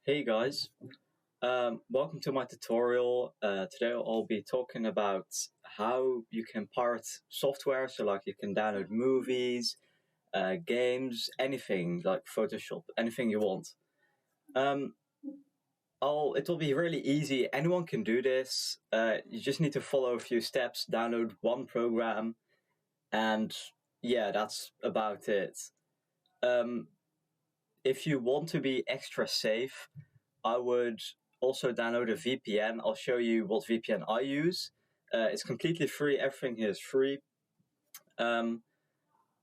Hey guys, welcome to my tutorial. Today I'll be talking about how you can pirate software, so like you can download movies, games, anything like Photoshop, anything you want. Um, it'll be really easy. Anyone can do this. You just need to follow a few steps, download one program, and yeah, that's about it. Um, if you want to be extra safe, I would also download a VPN. I'll show you what VPN I use. It's completely free. Everything here is free. Um,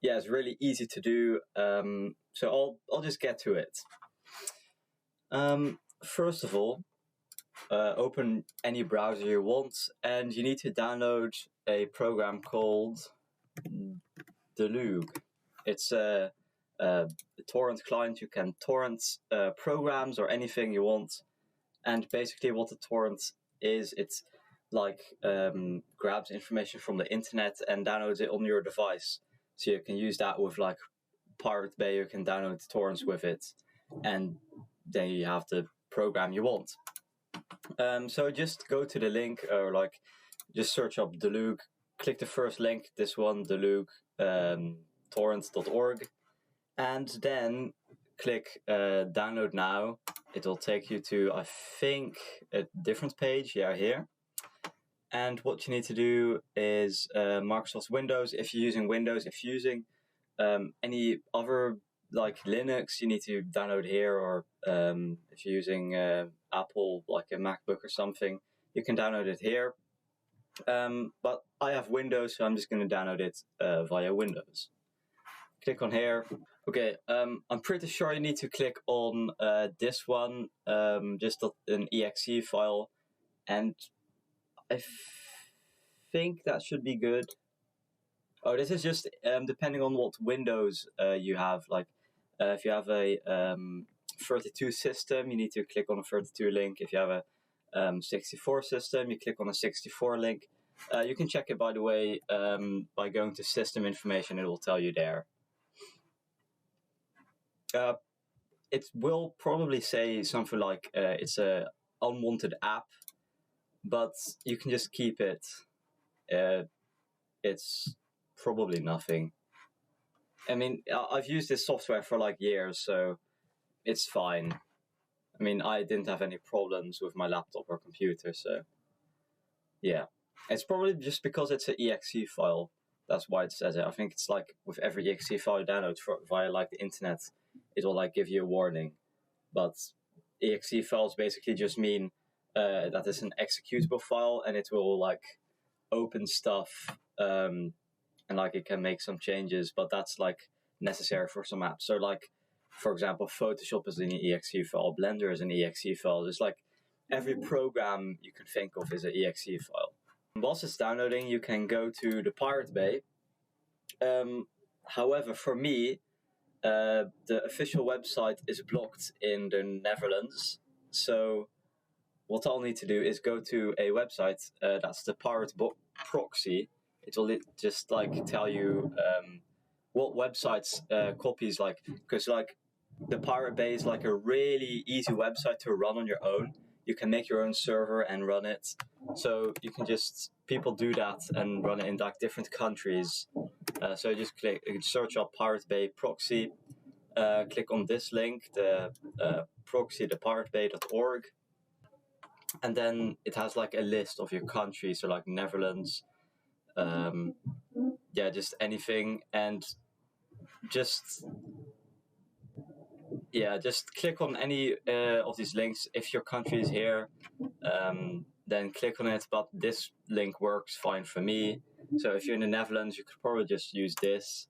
yeah, it's really easy to do. So I'll just get to it. First of all, open any browser you want, and you need to download a program called Delug. It's a torrent client. You can torrent programs or anything you want. And basically what the torrent is, it's like grabs information from the internet and downloads it on your device. So you can use that with like Pirate Bay, you can download torrents with it. And then you have the program you want. So just go to the link or like just search up Delug, click the first link, this one, Delug torrents.org, and then click download now. It will take you to, I think, a different page, yeah, here. And what you need to do is Microsoft Windows, if you're using Windows. If you're using any other, like Linux, you need to download here, or if you're using Apple, like a MacBook or something, you can download it here. But I have Windows, so I'm just going to download it via Windows. Click on here. Okay, I'm pretty sure you need to click on this one, just an exe file, and I think that should be good. Oh, this is just depending on what Windows you have. Like, if you have a 32 system, you need to click on a 32 link. If you have a 64 system, you click on a 64 link. You can check it, by the way, by going to System Information. It will tell you there. It will probably say something like it's a unwanted app, but you can just keep it. It's probably nothing. I mean, I've used this software for like years, so it's fine. I mean, I didn't have any problems with my laptop or computer, so yeah. It's probably just because it's an exe file. That's why it says it. I think it's like with every exe file you download via like the internet, it will like give you a warning. But exe files basically just mean that it's an executable file, and it will like open stuff and like it can make some changes, but that's like necessary for some apps. So like, for example, Photoshop is an exe file, Blender is an exe file. There's like every program you can think of is an exe file. Whilst it's downloading, you can go to the Pirate Bay. However, for me, the official website is blocked in the Netherlands. So what I'll need to do is go to a website, that's the Pirate Proxy. It will just like tell you what websites copies, like, because like the Pirate Bay is like a really easy website to run on your own. You can make your own server and run it. So you can just, people do that and run it in like different countries. So just click, search up Pirate Bay Proxy, click on this link, the proxy, the piratebay.org. And then it has like a list of your countries, so like Netherlands, yeah, just anything. And just click on any of these links. If your country is here, then click on it, but this link works fine for me. So if you're in the Netherlands, you could probably just use this.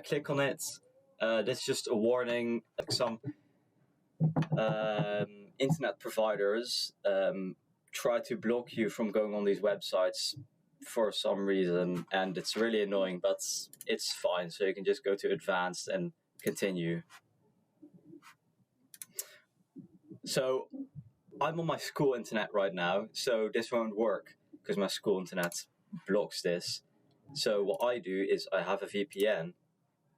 Click on it. This is just a warning. Like some internet providers try to block you from going on these websites for some reason, and it's really annoying, but it's fine. So you can just go to advanced and continue. So I'm on my school internet right now, so this won't work because my school internet blocks this. So what I do is I have a VPN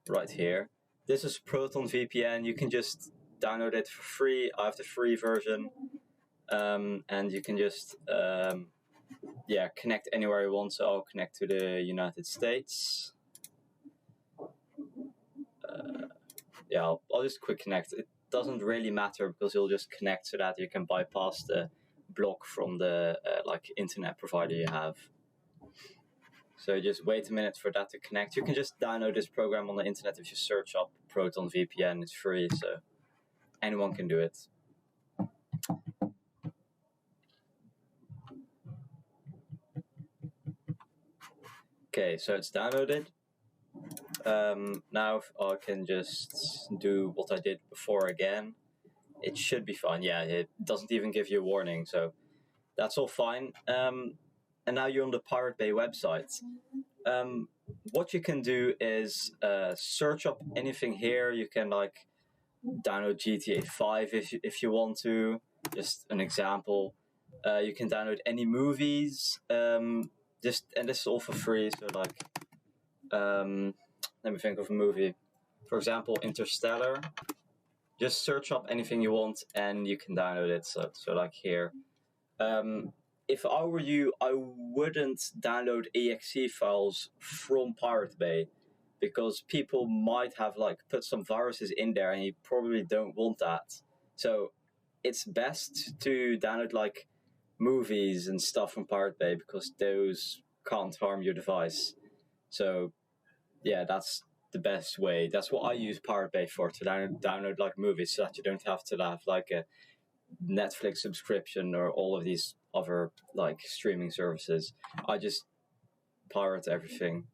right here. This is Proton VPN. You can just download it for free. I have the free version, and you can just connect anywhere you want. So I'll connect to the United States. I'll just quick connect. It doesn't really matter because it'll just connect so that you can bypass the block from the internet provider you have. So just wait a minute for that to connect. You can just download this program on the internet if you search up Proton VPN. It's free, so anyone can do it. Okay, so it's downloaded. Now I can just do what I did before again. It should be fine. Yeah, it doesn't even give you a warning, so that's all fine. And now you're on the Pirate Bay website. What you can do is search up anything here. You can download GTA 5 if you want to. Just an example. You can download any movies. And this is all for free. So let me think of a movie. For example, Interstellar. Just search up anything you want and you can download it. So here. If I were you, I wouldn't download exe files from Pirate Bay because people might have put some viruses in there and you probably don't want that. So it's best to download movies and stuff from Pirate Bay because those can't harm your device. So yeah, that's the best way. That's what I use Pirate Bay for, to download movies, so that you don't have to have a Netflix subscription or all of these other streaming services. I just pirate everything.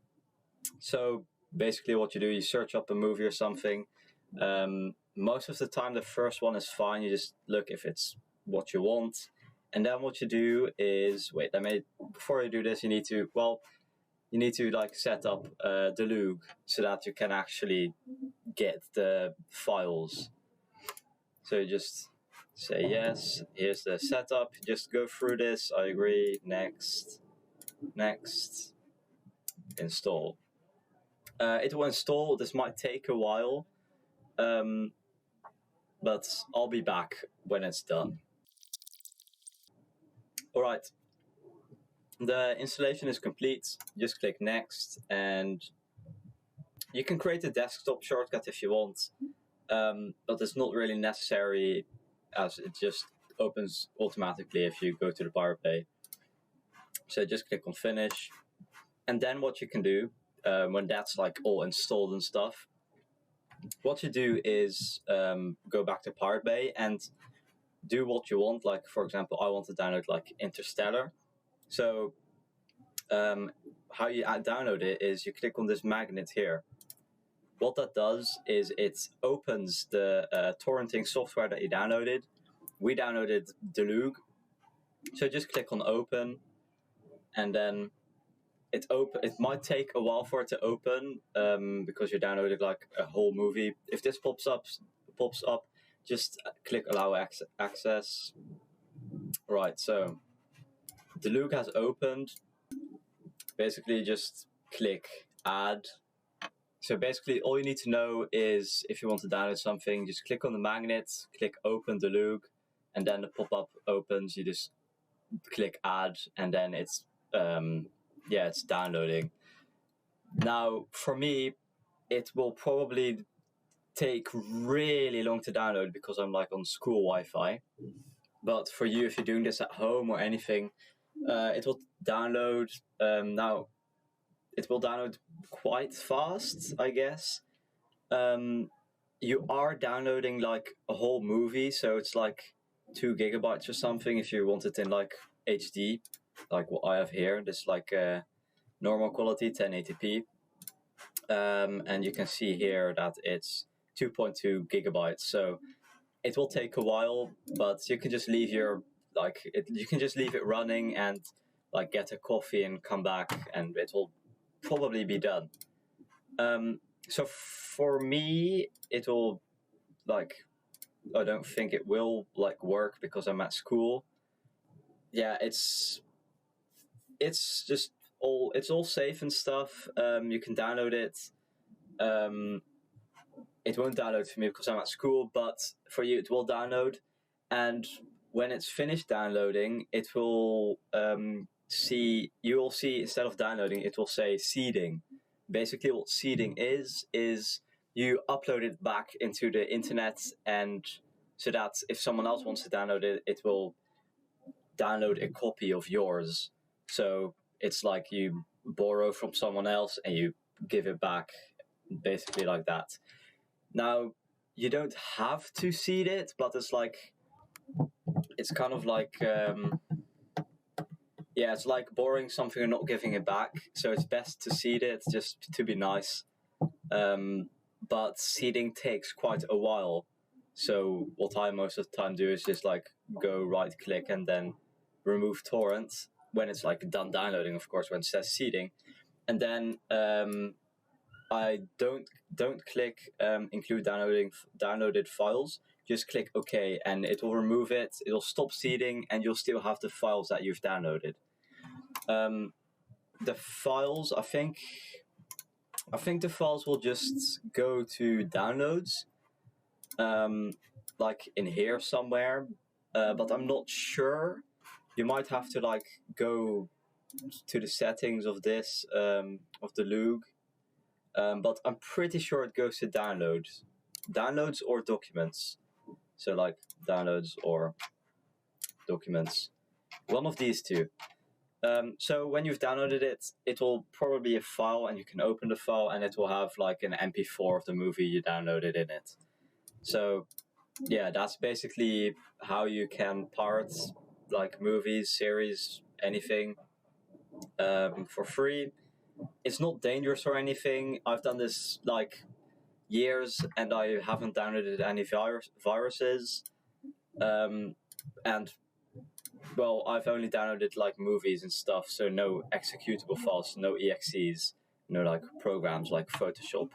So basically what you do, you search up a movie or something. Most of the time the first one is fine. You just look if it's what you want, and then what you do is before you do this you need to set up Delug so that you can actually get the files. So you just say yes, here's the setup, just go through this, I agree, next, install. It will install, this might take a while, but I'll be back when it's done. Alright, the installation is complete, just click next, and you can create a desktop shortcut if you want, but it's not really necessary as it just opens automatically if you go to the Pirate Bay. So just click on finish, and then what you can do when that's all installed and stuff, what you do is go back to Pirate Bay and do what you want. For example, I want to download Interstellar. So how you download it is you click on this magnet here. What that does is it opens the torrenting software that you downloaded. We downloaded Delug, so just click on open, and then it might take a while for it to open because you downloaded a whole movie. If this pops up, just click allow access. Right, so Delug has opened. Basically, just click add. So basically, all you need to know is if you want to download something, just click on the magnet, click open Delug, and then the pop-up opens. You just click add, and then it's it's downloading. Now, for me, it will probably take really long to download because I'm on school Wi-Fi. But for you, if you're doing this at home or anything, it will download. Now, it will download quite fast, I guess. You are downloading a whole movie, so it's 2 gigabytes or something if you want it in HD, what I have here. This normal quality 1080p, and you can see here that it's 2.2 gigabytes. So it will take a while, but you can just leave you can just leave it running and get a coffee and come back, and it will probably be done. So for me, it will I don't think it will work because I'm at school. Yeah, it's all safe and stuff. You can download it. it won't download for me because I'm at school, but for you it will download. And when it's finished downloading, it will you will see, instead of downloading, it will say seeding. Basically, what seeding is you upload it back into the internet, and so that if someone else wants to download it, it will download a copy of yours. So it's like you borrow from someone else and you give it back, basically like that. Now, you don't have to seed it, but it's kind of like, it's like borrowing something and not giving it back. So it's best to seed it, just to be nice. But seeding takes quite a while. So what I most of the time do is just like go right click and then remove torrent when it's like done downloading, of course, when it says seeding. And then I don't click include downloaded files. Just click OK, and it will remove it. It'll stop seeding, and you'll still have the files that you've downloaded. The files, I think the files will just go to downloads, like in here somewhere. But I'm not sure. You might have to like go to the settings of this of the Lug. But I'm pretty sure it goes to downloads or documents. So like downloads or documents, one of these two. So when you've downloaded it, it will probably be a file, and you can open the file, and it will have like an MP4 of the movie you downloaded in it. So yeah, that's basically how you can pirate like movies, series, anything for free. It's not dangerous or anything. I've done this like years, and I haven't downloaded any viruses. And well, I've only downloaded like movies and stuff, so no executable files, no exes, no like programs like Photoshop.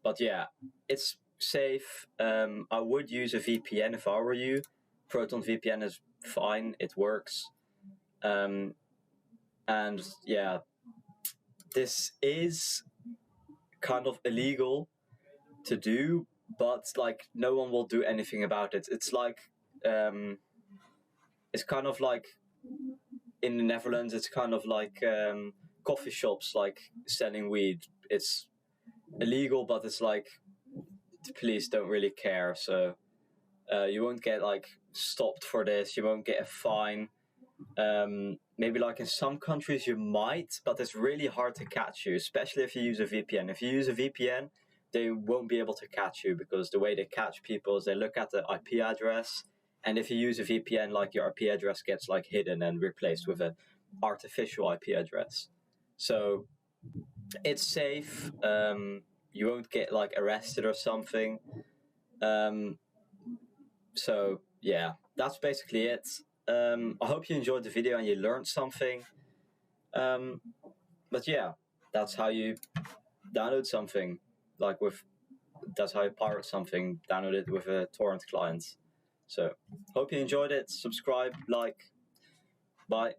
But yeah, it's safe. I would use a VPN if I were you. Proton VPN is fine, it works. And yeah, this is kind of illegal to do, but like no one will do anything about it. It's like it's kind of like in the Netherlands, it's kind of like coffee shops like selling weed. It's illegal, but it's like the police don't really care, so you won't get like stopped for this. You won't get a fine. Maybe like in some countries you might, but it's really hard to catch you, especially if you use a VPN. If you use a VPN, they won't be able to catch you, because the way they catch people is they look at the IP address, and if you use a VPN, like your IP address gets like hidden and replaced with an artificial IP address. So it's safe. You won't get like arrested or something. So yeah, that's basically it. I hope you enjoyed the video and you learned something. But yeah, that's how you download something. That's how you pirate something, download it with a torrent client. So, hope you enjoyed it. Subscribe, like, bye.